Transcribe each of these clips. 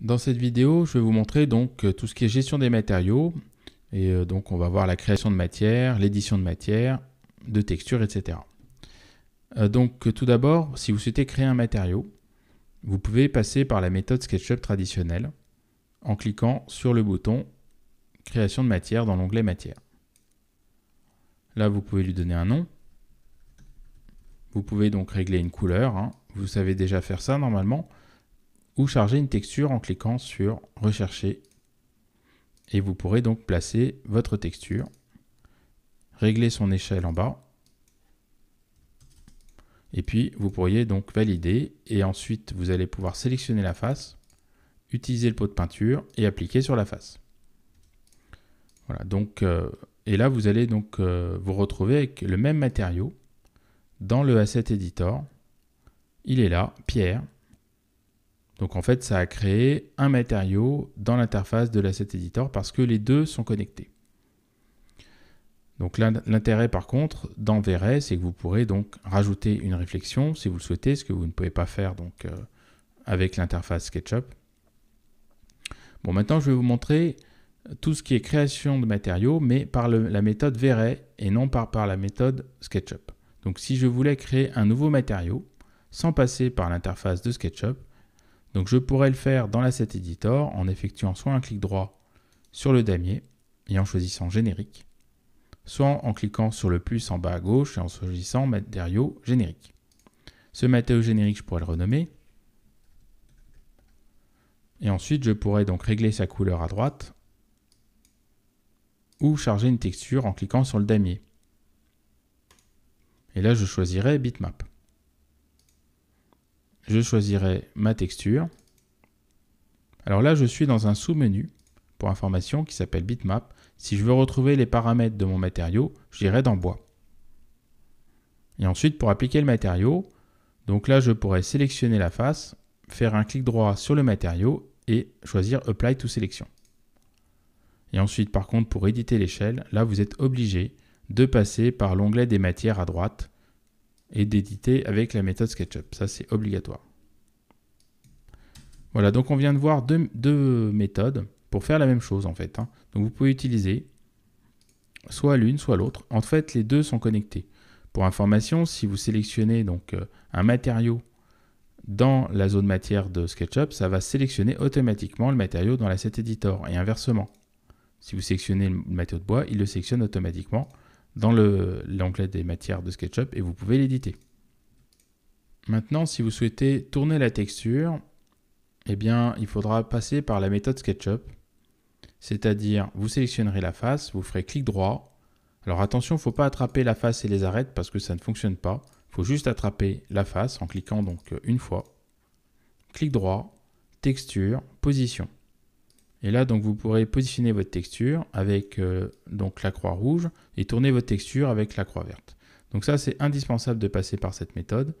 Dans cette vidéo, je vais vous montrer donc tout ce qui est gestion des matériaux. Et donc on va voir la création de matière, l'édition de matière, de textures, etc. Donc tout d'abord, si vous souhaitez créer un matériau, vous pouvez passer par la méthode SketchUp traditionnelle en cliquant sur le bouton Création de matière dans l'onglet Matière. Là, vous pouvez lui donner un nom. Vous pouvez donc régler une couleur, vous savez déjà faire ça normalement, ou charger une texture en cliquant sur Rechercher. Et vous pourrez donc placer votre texture, régler son échelle en bas, et puis vous pourriez donc valider, et ensuite vous allez pouvoir sélectionner la face, utiliser le pot de peinture et appliquer sur la face. Voilà, donc, et là vous allez donc vous retrouver avec le même matériau dans le Asset Editor. Il est là, pierre. Donc en fait, ça a créé un matériau dans l'interface de l'Asset Editor parce que les deux sont connectés. Donc l'intérêt par contre dans V-Ray, c'est que vous pourrez donc rajouter une réflexion si vous le souhaitez, ce que vous ne pouvez pas faire donc avec l'interface SketchUp. Bon, maintenant je vais vous montrer tout ce qui est création de matériaux, mais par la méthode V-Ray et non par la méthode SketchUp. Donc si je voulais créer un nouveau matériau sans passer par l'interface de SketchUp, donc je pourrais le faire dans l'Asset Editor en effectuant soit un clic droit sur le damier et en choisissant générique, soit en cliquant sur le plus en bas à gauche et en choisissant matériau générique. Ce matériau générique, je pourrais le renommer. Et ensuite, je pourrais donc régler sa couleur à droite ou charger une texture en cliquant sur le damier. Et là, je choisirai Bitmap. Je choisirai ma texture. Alors là, je suis dans un sous-menu pour information qui s'appelle Bitmap. Si je veux retrouver les paramètres de mon matériau, j'irai dans Bois. Et ensuite, pour appliquer le matériau, donc là, je pourrais sélectionner la face, faire un clic droit sur le matériau et choisir Apply to Selection. Et ensuite, par contre, pour éditer l'échelle, là, vous êtes obligé de passer par l'onglet des matières à droite et d'éditer avec la méthode SketchUp. Ça, c'est obligatoire. Voilà, donc on vient de voir deux méthodes pour faire la même chose en fait. Donc vous pouvez utiliser soit l'une, soit l'autre. En fait, les deux sont connectés. Pour information, si vous sélectionnez donc un matériau dans la zone matière de SketchUp, ça va sélectionner automatiquement le matériau dans l'Asset Editor et inversement. Si vous sélectionnez le matériau de bois, il le sélectionne automatiquement dans l'onglet des matières de SketchUp et vous pouvez l'éditer. Maintenant, si vous souhaitez tourner la texture, eh bien, il faudra passer par la méthode SketchUp, c'est-à-dire vous sélectionnerez la face, vous ferez clic droit. Alors attention, il ne faut pas attraper la face et les arêtes parce que ça ne fonctionne pas. Il faut juste attraper la face en cliquant donc une fois. Clic droit, texture, position. Et là, donc, vous pourrez positionner votre texture avec donc la croix rouge et tourner votre texture avec la croix verte. Donc ça, c'est indispensable de passer par cette méthode.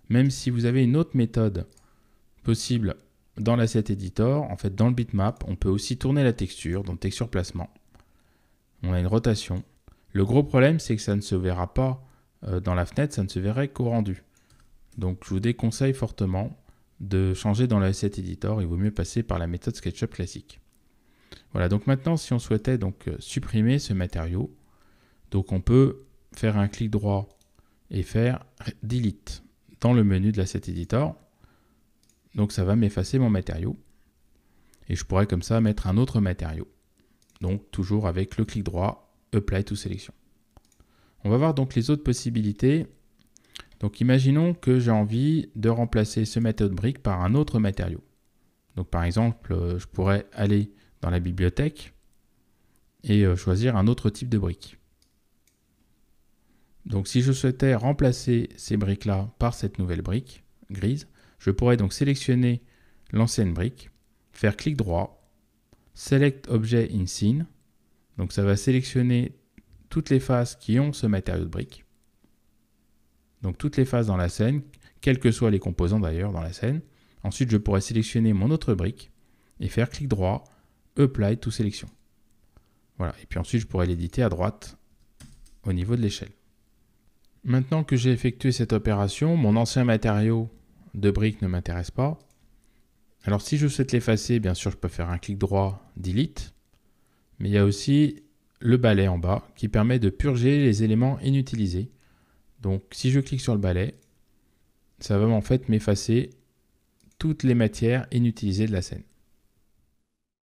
Même si vous avez une autre méthode possible dans l'Asset Editor, en fait, dans le Bitmap, on peut aussi tourner la texture, donc texture placement. On a une rotation. Le gros problème, c'est que ça ne se verra pas dans la fenêtre, ça ne se verrait qu'au rendu. Donc, je vous déconseille fortement de changer dans l'Asset Editor, il vaut mieux passer par la méthode SketchUp classique. Voilà, donc maintenant, si on souhaitait donc supprimer ce matériau, donc on peut faire un clic droit et faire Delete dans le menu de l'Asset Editor. Donc ça va m'effacer mon matériau. Et je pourrais comme ça mettre un autre matériau. Donc toujours avec le clic droit, Apply to Selection. On va voir donc les autres possibilités. Donc imaginons que j'ai envie de remplacer ce matériau de brique par un autre matériau. Donc par exemple, je pourrais aller dans la bibliothèque et choisir un autre type de brique. Donc si je souhaitais remplacer ces briques-là par cette nouvelle brique grise, je pourrais donc sélectionner l'ancienne brique, faire clic droit, Select Object in Scene. Donc ça va sélectionner toutes les faces qui ont ce matériau de brique. Donc toutes les faces dans la scène, quels que soient les composants d'ailleurs dans la scène. Ensuite, je pourrais sélectionner mon autre brique et faire clic droit, Apply to Selection. Voilà, et puis ensuite je pourrais l'éditer à droite au niveau de l'échelle. Maintenant que j'ai effectué cette opération, mon ancien matériau de briques ne m'intéresse pas. Alors si je souhaite l'effacer, bien sûr, je peux faire un clic droit, Delete. Mais il y a aussi le balai en bas qui permet de purger les éléments inutilisés. Donc si je clique sur le balai, ça va en fait m'effacer toutes les matières inutilisées de la scène.